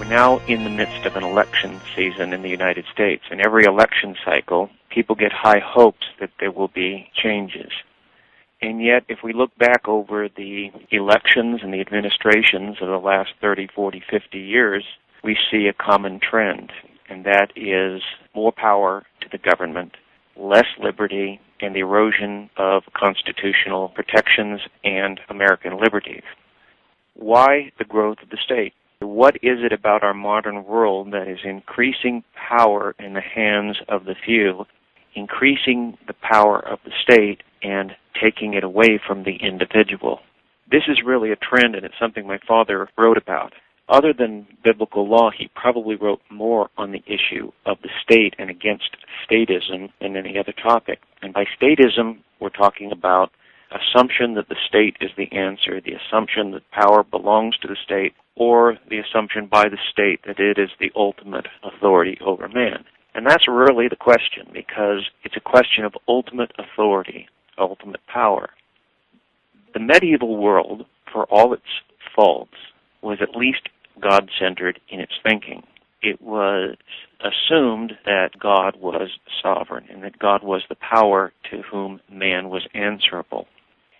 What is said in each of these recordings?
now in the midst of an election season in the United States. In every election cycle, people get high hopes that there will be changes. And yet, if we look back over the elections and the administrations of the last 30, 40, 50 years, we see a common trend, and that is more power to the government, less liberty, and the erosion of constitutional protections and American liberties. Why the growth of the state? What is it about our modern world that is increasing power in the hands of the few, increasing the power of the state, and taking it away from the individual? This is really a trend, and it's something my father wrote about. Other than biblical law, he probably wrote more on the issue of the state and against statism than any other topic. And by statism, we're talking about assumption that the state is the answer, the assumption that power belongs to the state, or the assumption by the state that it is the ultimate authority over man. And that's really the question, because it's a question of ultimate authority, ultimate power. The medieval world, for all its faults, was at least God-centered in its thinking. It was assumed that God was sovereign and that God was the power to whom man was answerable.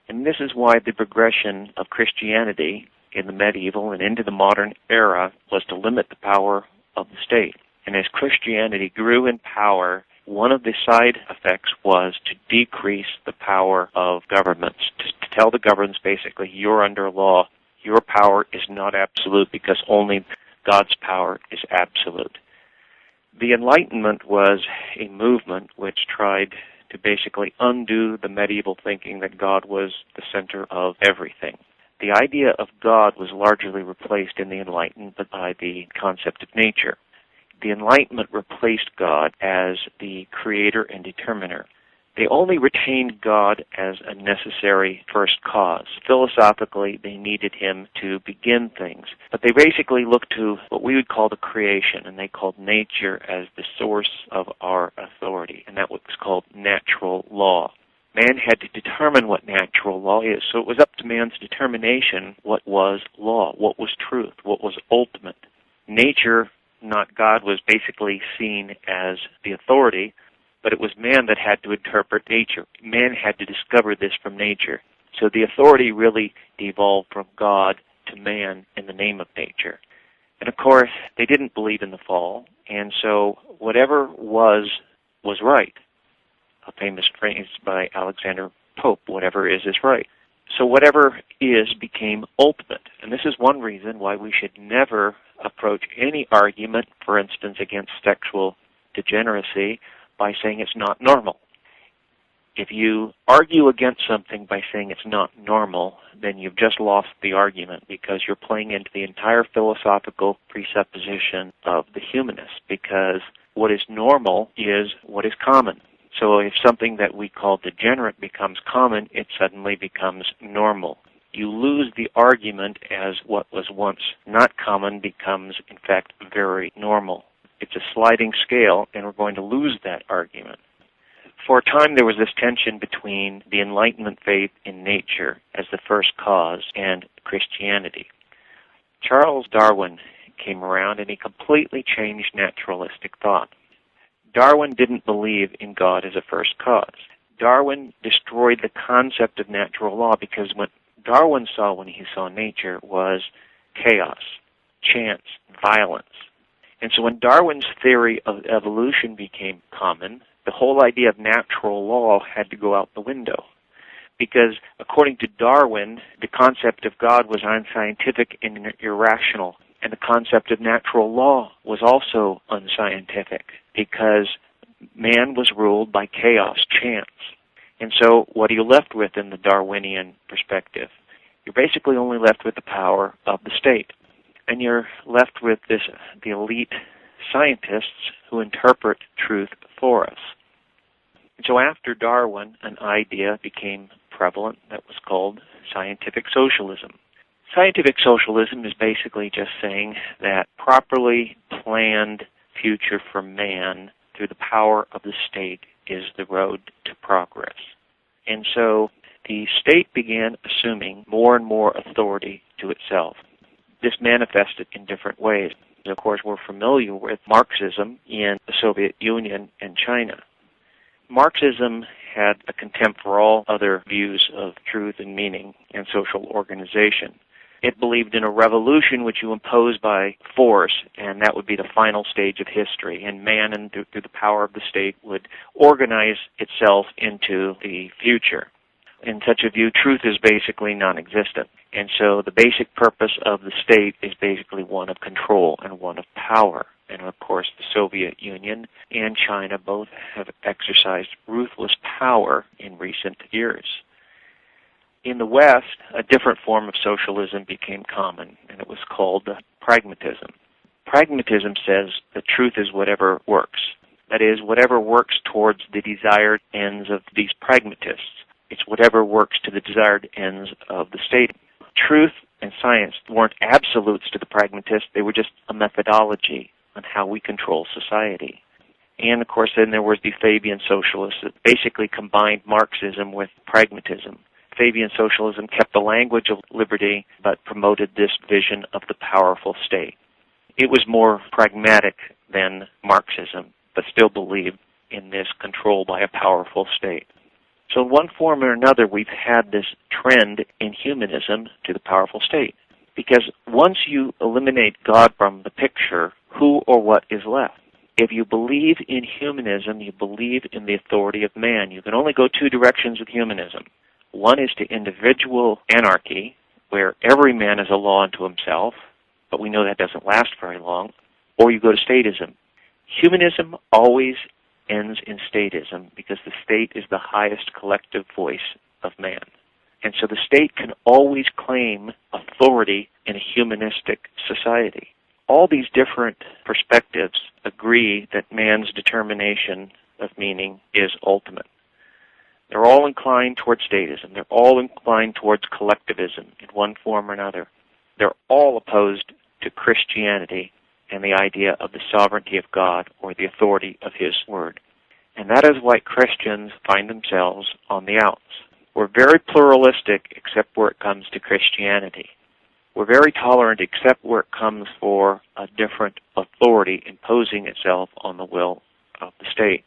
And this is why the progression of Christianity in the medieval and into the modern era was to limit the power of the state. And as Christianity grew in power, one of the side effects was to decrease the power of governments, to tell the governments basically, you're under law, your power is not absolute because only God's power is absolute. The Enlightenment was a movement which tried to basically undo the medieval thinking that God was the center of everything. The idea of God was largely replaced in the Enlightenment by the concept of nature. The Enlightenment replaced God as the creator and determiner. They only retained God as a necessary first cause. Philosophically, they needed him to begin things. But they basically looked to what we would call the creation, and they called nature as the source of our authority, and that was called natural law. Man had to determine what natural law is, so it was up to man's determination what was law, what was truth, what was ultimate. Nature, not God, was basically seen as the authority, but it was man that had to interpret nature. Man had to discover this from nature. So the authority really devolved from God to man in the name of nature. And of course, they didn't believe in the fall, and so whatever was right. A famous phrase by Alexander Pope, whatever is right. So whatever is became ultimate. And this is one reason why we should never approach any argument, for instance, against sexual degeneracy, by saying it's not normal. If you argue against something by saying it's not normal, then you've just lost the argument because you're playing into the entire philosophical presupposition of the humanists, because what is normal is what is common. So if something that we call degenerate becomes common, it suddenly becomes normal. You lose the argument as what was once not common becomes, in fact, very normal. It's a sliding scale, and we're going to lose that argument. For a time, there was this tension between the Enlightenment faith in nature as the first cause and Christianity. Charles Darwin came around, and he completely changed naturalistic thought. Darwin didn't believe in God as a first cause. Darwin destroyed the concept of natural law because what Darwin saw when he saw nature was chaos, chance, violence. And so when Darwin's theory of evolution became common, the whole idea of natural law had to go out the window. Because according to Darwin, the concept of God was unscientific and irrational. And the concept of natural law was also unscientific because man was ruled by chaos, chance. And so what are you left with in the Darwinian perspective? You're basically only left with the power of the state. And you're left with the elite scientists who interpret truth for us. And so after Darwin, an idea became prevalent that was called scientific socialism. Scientific socialism is basically just saying that properly planned future for man through the power of the state is the road to progress. And so the state began assuming more and more authority to itself. This manifested in different ways. Of course, we're familiar with Marxism in the Soviet Union and China. Marxism had a contempt for all other views of truth and meaning and social organization. It believed in a revolution which you impose by force, and that would be the final stage of history. And man, and through the power of the state, would organize itself into the future. In such a view, truth is basically non-existent. And so the basic purpose of the state is basically one of control and one of power. And of course, the Soviet Union and China both have exercised ruthless power in recent years. In the West, a different form of socialism became common, and it was called pragmatism. Pragmatism says the truth is whatever works. That is, whatever works towards the desired ends of these pragmatists. It's whatever works to the desired ends of the state. Truth and science weren't absolutes to the pragmatists. They were just a methodology on how we control society. And, of course, then there was the Fabian socialists that basically combined Marxism with pragmatism. Fabian socialism kept the language of liberty, but promoted this vision of the powerful state. It was more pragmatic than Marxism, but still believed in this control by a powerful state. So in one form or another, we've had this trend in humanism to the powerful state. Because once you eliminate God from the picture, who or what is left? If you believe in humanism, you believe in the authority of man. You can only go two directions with humanism. One is to individual anarchy, where every man is a law unto himself, but we know that doesn't last very long, or you go to statism. Humanism always ends in statism because the state is the highest collective voice of man. And so the state can always claim authority in a humanistic society. All these different perspectives agree that man's determination of meaning is ultimate. They're all inclined towards statism. They're all inclined towards collectivism in one form or another. They're all opposed to Christianity and the idea of the sovereignty of God or the authority of His Word. And that is why Christians find themselves on the outs. We're very pluralistic except where it comes to Christianity. We're very tolerant except where it comes for a different authority imposing itself on the will of the state.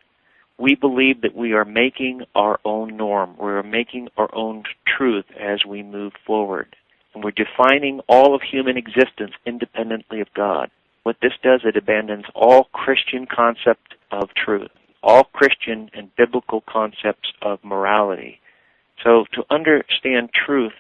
We believe that we are making our own norm. We are making our own truth as we move forward. And we're defining all of human existence independently of God. What this does, it abandons all Christian concept of truth, all Christian and biblical concepts of morality. So to understand truth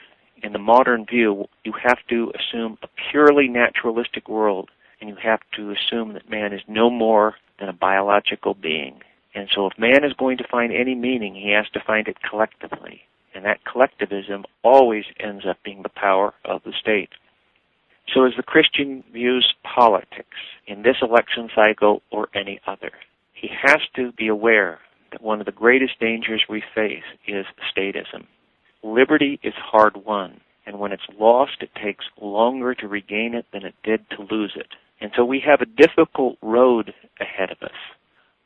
in the modern view, you have to assume a purely naturalistic world, and you have to assume that man is no more than a biological being. And so if man is going to find any meaning, he has to find it collectively. And that collectivism always ends up being the power of the state. So as the Christian views politics in this election cycle or any other, he has to be aware that one of the greatest dangers we face is statism. Liberty is hard won, and when it's lost, it takes longer to regain it than it did to lose it. And so we have a difficult road ahead of us.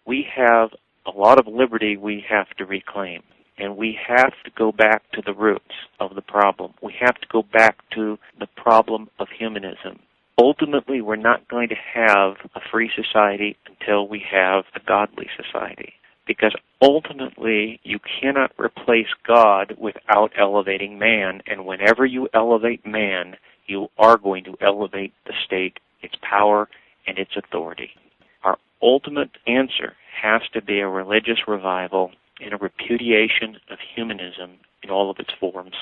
We have a lot of liberty we have to reclaim, and we have to go back to the roots of the problem. We have to go back to the problem of humanism. Ultimately, we're not going to have a free society until we have a godly society, because ultimately you cannot replace God without elevating man, and whenever you elevate man, you are going to elevate the state, its power, and its authority. Our ultimate answer has to be a religious revival and a repudiation of humanism in all of its forms.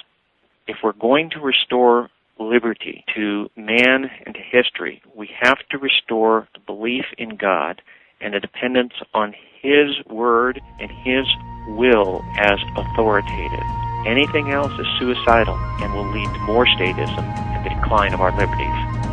If we're going to restore liberty to man and to history, we have to restore the belief in God and a dependence on His Word and His will as authoritative. Anything else is suicidal and will lead to more statism and the decline of our liberties.